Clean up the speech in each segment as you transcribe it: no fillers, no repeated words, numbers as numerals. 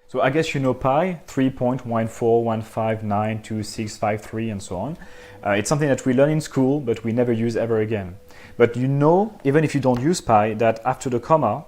So I guess you know pi, 3.141592653 and so on. It's something that we learn in school, but we never use ever again. But you know, even if you don't use pi, that after the comma,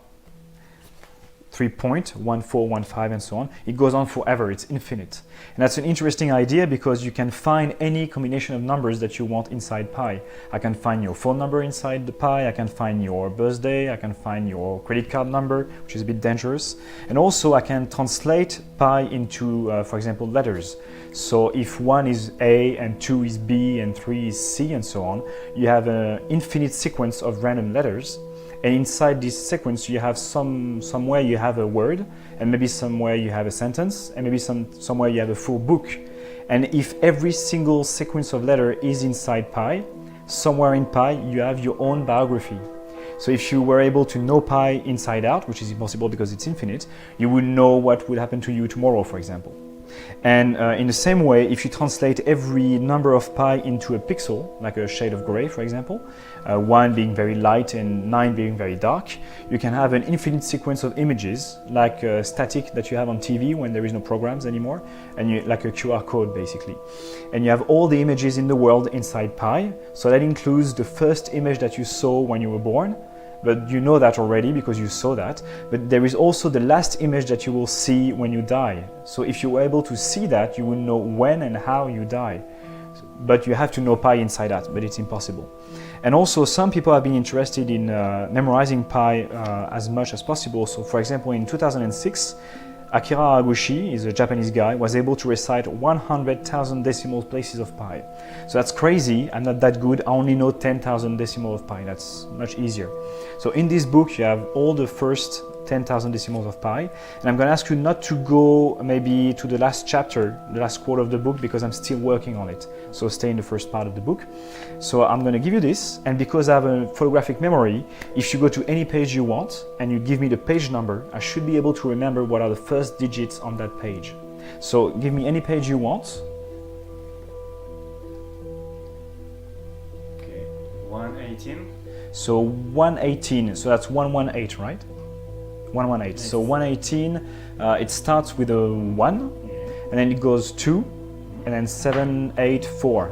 3.1415 and so on, it goes on forever, it's infinite. And that's an interesting idea because you can find any combination of numbers that you want inside pi. I can find your phone number inside the pi, I can find your birthday, I can find your credit card number, which is a bit dangerous. And also I can translate pi into, for example, letters. So if 1 is A and 2 is B and 3 is C and so on, you have an infinite sequence of random letters. And inside this sequence, you have somewhere you have a word, and maybe somewhere you have a sentence, and maybe somewhere you have a full book. And if every single sequence of letter is inside pi, somewhere in pi you have your own biography. So if you were able to know pi inside out, which is impossible because it's infinite, you would know what would happen to you tomorrow, for example. And in the same way, if you translate every number of pi into a pixel, like a shade of gray, for example, 1 being very light and 9 being very dark, you can have an infinite sequence of images, like static that you have on TV when there is no programs anymore, and like a QR code basically. And you have all the images in the world inside pi, so that includes the first image that you saw when you were born, but you know that already because you saw that. But there is also the last image that you will see when you die. So if you were able to see that, you will know when and how you die. But you have to know pi inside that, but it's impossible. And also some people have been interested in memorizing pi as much as possible. So for example, in 2006, Akira Haraguchi, is a Japanese guy, was able to recite 100,000 decimal places of pi. So that's crazy. I'm not that good. I only know 10,000 decimal of pi. That's much easier. So in this book, you have all the first 10,000 decimals of pi. And I'm going to ask you not to go maybe to the last chapter, the last quote of the book, because I'm still working on it. So stay in the first part of the book. So I'm going to give you this. And because I have a photographic memory, if you go to any page you want and you give me the page number, I should be able to remember what are the first digits on that page. So give me any page you want. Okay, 118. So 118, so that's 118, right? 118. Yes. So 118, it starts with a 1, and then it goes 2, and then 7, 8, 4.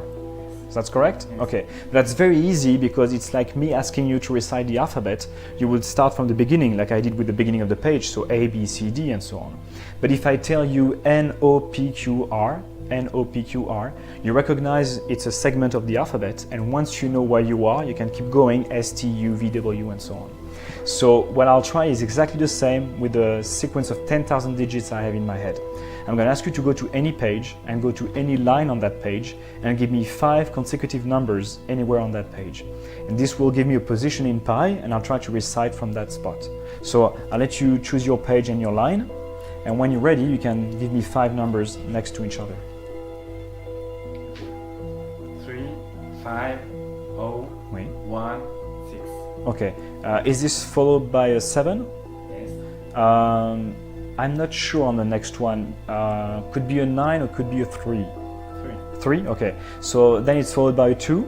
So that's correct? Yes. Okay. That's very easy because it's like me asking you to recite the alphabet. You would start from the beginning, like I did with the beginning of the page, so A, B, C, D, and so on. But if I tell you N, O, P, Q, R, N, O, P, Q, R, you recognize it's a segment of the alphabet, and once you know where you are, you can keep going, S, T, U, V, W, and so on. So what I'll try is exactly the same with the sequence of 10,000 digits I have in my head. I'm going to ask you to go to any page and go to any line on that page and give me 5 consecutive numbers anywhere on that page. And this will give me a position in pi, and I'll try to recite from that spot. So I'll let you choose your page and your line, and when you're ready, you can give me 5 numbers next to each other. 3, 5, 0, Wait. 1, 6. Okay. Is this followed by a 7? Yes. I'm not sure on the next one. Could be a 9 or could be a 3. 3? Okay. So then it's followed by a 2.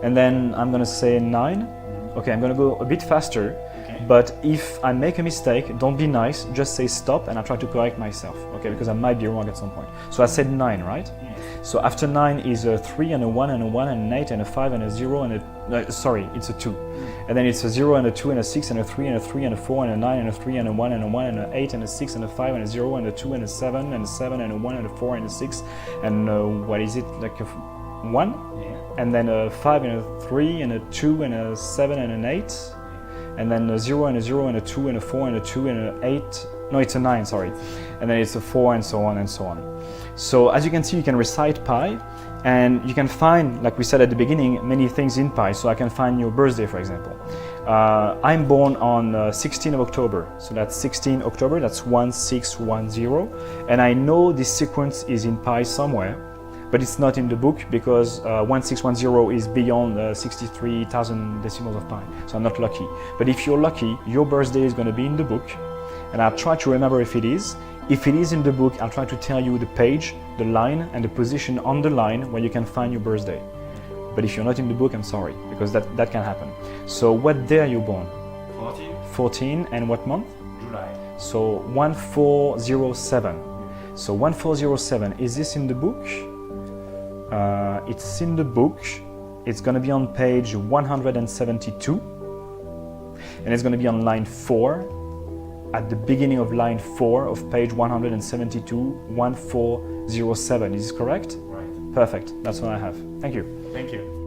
And then I'm going to say 9. Okay, I'm going to go a bit faster. Okay. But if I make a mistake, don't be nice. Just say stop and I'll try to correct myself. Okay, because I might be wrong at some point. So I said 9, right? Yes. So after 9 is a 3 and a 1 and a 1 and an 8 and a 5 and a 0 and a... sorry, it's a 2. And then it's a 0 and a 2 and a 6 and a 3 and a 3 and a 4 and a 9 and a 3 and a 1 and a 1 and a 8 and a 6 and a 5 and a 0 and a 2 and a 7 and a 7 and a 1 and a 4 and a 6 and what is it, like a 1? Yeah. And then a 5 and a 3 and a 2 and a 7 and an 8 and then a 0 and a 0 and a 2 and a 4 and a 2 and an 8, no, it's a 9, sorry. And then it's a 4 and so on and so on. So as you can see, you can recite pi. And you can find, like we said at the beginning, many things in pi. So I can find your birthday, for example. I'm born on 16th of October. So that's 16 October, that's 1610. And I know this sequence is in pi somewhere, but it's not in the book because 1610 is beyond 63,000 decimals of pi. So I'm not lucky. But if you're lucky, your birthday is going to be in the book. And I'll try to remember if it is. If it is in the book, I'll try to tell you the page, the line, and the position on the line where you can find your birthday. But if you're not in the book, I'm sorry, because that can happen. So what day are you born? 14. 14, and what month? July. So 1407. So 1407, is this in the book? It's in the book. It's going to be on page 172. And it's going to be on line 4. At the beginning of line 4 of page 172, 1407. Is this correct? Right. Perfect. That's what I have. Thank you. Thank you.